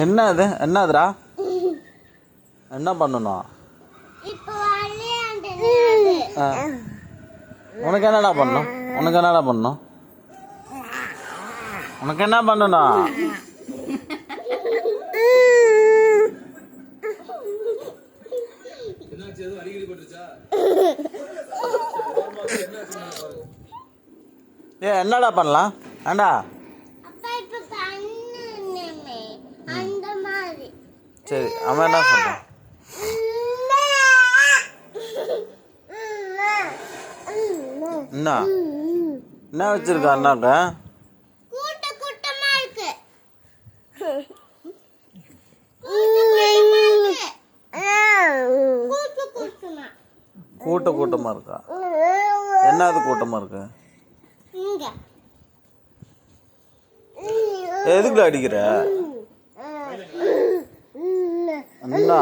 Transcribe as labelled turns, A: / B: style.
A: என்னதுடா என்ன பண்ணணும்? உனக்கு என்னடா பண்ணணும்? உனக்கு என்ன பண்ணணும்? என்னடா பண்ணலாம்? ஏண்டா சரி, அவன் என்ன சொல்றான்? என்ன வச்சிருக்கா அண்ணாக்க? கூட்டமா இருக்கா? என்னது கூட்டமா இருக்கு? எதுக்கு அடிக்கிற அண்ணா?